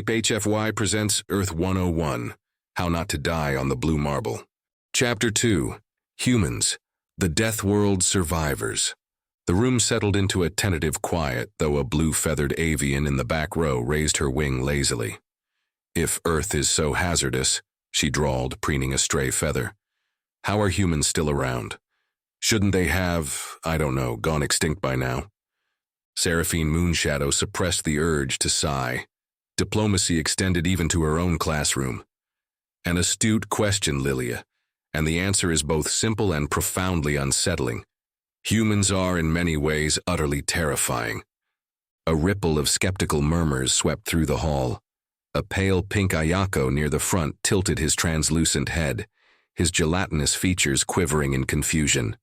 HFY presents Earth 101, How Not to Die on the Blue Marble. Chapter 2, Humans, the Death World Survivors. The room settled into a tentative quiet, though a blue-feathered avian in the back row raised her wing lazily. "If Earth is so hazardous," she drawled, preening a stray feather, "how are humans still around? Shouldn't they have, I don't know, gone extinct by now?" Seraphine Moonshadow suppressed the urge to sigh. Diplomacy extended even to her own classroom. An astute question, Lilia, and the answer is both simple and profoundly unsettling. Humans are, in many ways, utterly terrifying. A ripple of skeptical murmurs swept through the hall. A pale pink Ayako near the front tilted his translucent head, his gelatinous features quivering in confusion.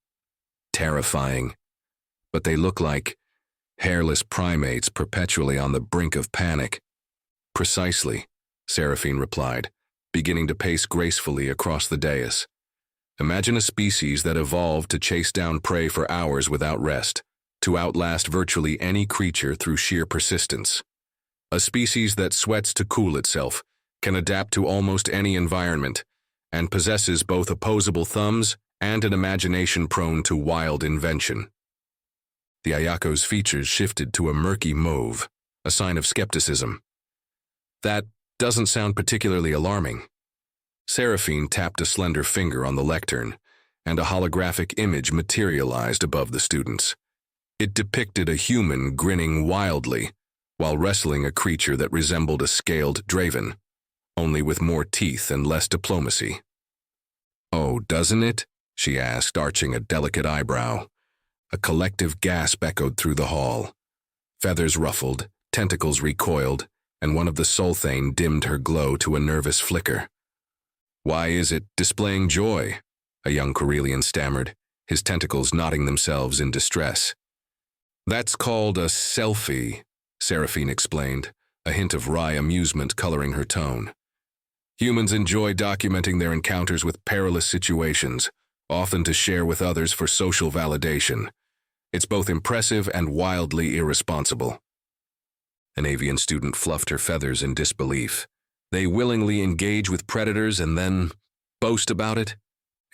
Terrifying. But they look like hairless primates perpetually on the brink of panic. "Precisely," Seraphine replied, beginning to pace gracefully across the dais. "Imagine a species that evolved to chase down prey for hours without rest, to outlast virtually any creature through sheer persistence. A species that sweats to cool itself, can adapt to almost any environment, and possesses both opposable thumbs and an imagination prone to wild invention." The Ayako's features shifted to a murky mauve, a sign of skepticism. "That doesn't sound particularly alarming." Seraphine tapped a slender finger on the lectern, and a holographic image materialized above the students. It depicted a human grinning wildly while wrestling a creature that resembled a scaled draven, only with more teeth and less diplomacy. "Oh, doesn't it?" she asked, arching a delicate eyebrow. A collective gasp echoed through the hall. Feathers ruffled, tentacles recoiled, and one of the Solthane dimmed her glow to a nervous flicker. "Why is it displaying joy?" a young Corellian stammered, his tentacles knotting themselves in distress. "That's called a selfie," Seraphine explained, a hint of wry amusement coloring her tone. "Humans enjoy documenting their encounters with perilous situations, often to share with others for social validation. It's both impressive and wildly irresponsible." An avian student fluffed her feathers in disbelief. "They willingly engage with predators and then boast about it?"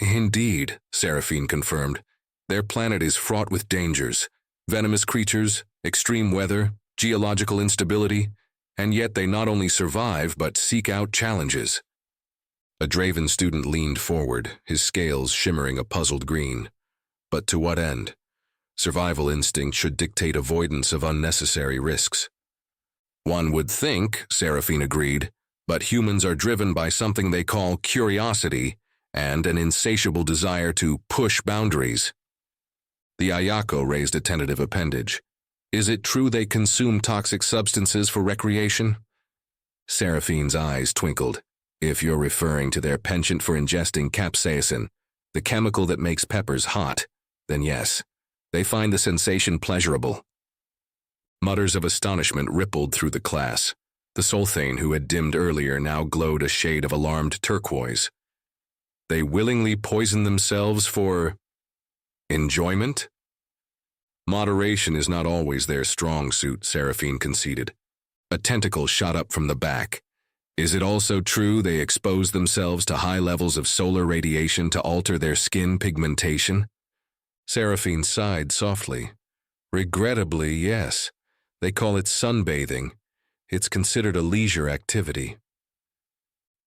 "Indeed," Seraphine confirmed. "Their planet is fraught with dangers, venomous creatures, extreme weather, geological instability, and yet they not only survive but seek out challenges." A Draven student leaned forward, his scales shimmering a puzzled green. "But to what end? Survival instinct should dictate avoidance of unnecessary risks." "One would think," Seraphine agreed, "but humans are driven by something they call curiosity and an insatiable desire to push boundaries." The Ayako raised a tentative appendage. "Is it true they consume toxic substances for recreation?" Seraphine's eyes twinkled. "If you're referring to their penchant for ingesting capsaicin, the chemical that makes peppers hot, then yes, they find the sensation pleasurable." Mutters of astonishment rippled through the class. The Solthane who had dimmed earlier now glowed a shade of alarmed turquoise. "They willingly poison themselves for enjoyment?" "Moderation is not always their strong suit," Seraphine conceded. A tentacle shot up from the back. "Is it also true they expose themselves to high levels of solar radiation to alter their skin pigmentation?" Seraphine sighed softly. "Regrettably, yes. They call it sunbathing. It's considered a leisure activity."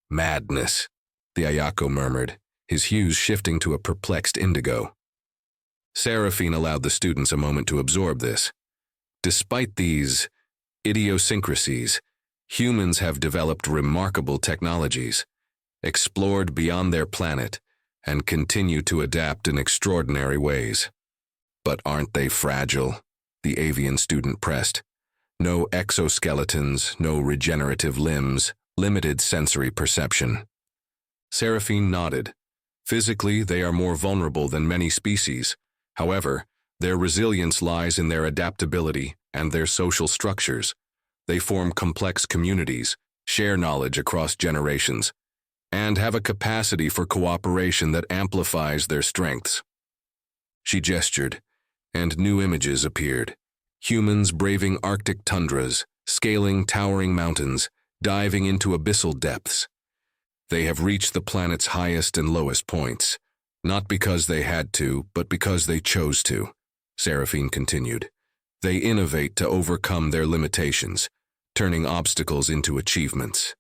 "Madness," the Ayako murmured, his hues shifting to a perplexed indigo. Seraphine allowed the students a moment to absorb this. Despite these idiosyncrasies, humans have developed remarkable technologies, explored beyond their planet, and continue to adapt in extraordinary ways. "But aren't they fragile?" the avian student pressed. "No exoskeletons, no regenerative limbs, limited sensory perception." Seraphine nodded. "Physically, they are more vulnerable than many species. However, their resilience lies in their adaptability and their social structures. They form complex communities, share knowledge across generations, and have a capacity for cooperation that amplifies their strengths." She gestured, and new images appeared. Humans braving Arctic tundras, scaling towering mountains, diving into abyssal depths. They have reached the planet's highest and lowest points, not because they had to, but because they chose to, Seraphine continued. They innovate to overcome their limitations, turning obstacles into achievements.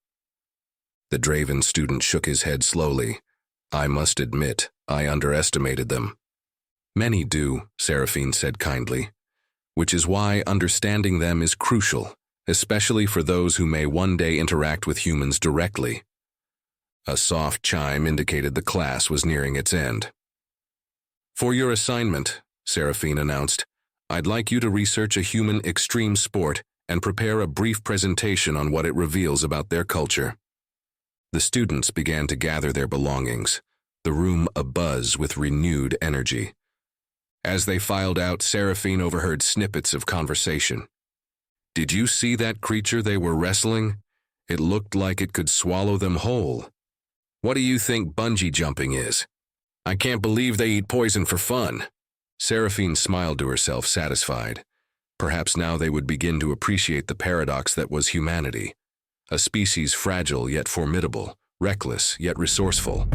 The Draven student shook his head slowly. I must admit, I underestimated them. Many do, Seraphine said kindly, which is why understanding them is crucial, especially for those who may one day interact with humans directly. A soft chime indicated the class was nearing its end. For your assignment, Seraphine announced, I'd like you to research a human extreme sport and prepare a brief presentation on what it reveals about their culture. The students began to gather their belongings, the room abuzz with renewed energy. As they filed out, Seraphine overheard snippets of conversation. Did you see that creature they were wrestling? It looked like it could swallow them whole. What do you think bungee jumping is? I can't believe they eat poison for fun. Seraphine smiled to herself, satisfied. Perhaps now they would begin to appreciate the paradox that was humanity. A species fragile yet formidable, reckless yet resourceful.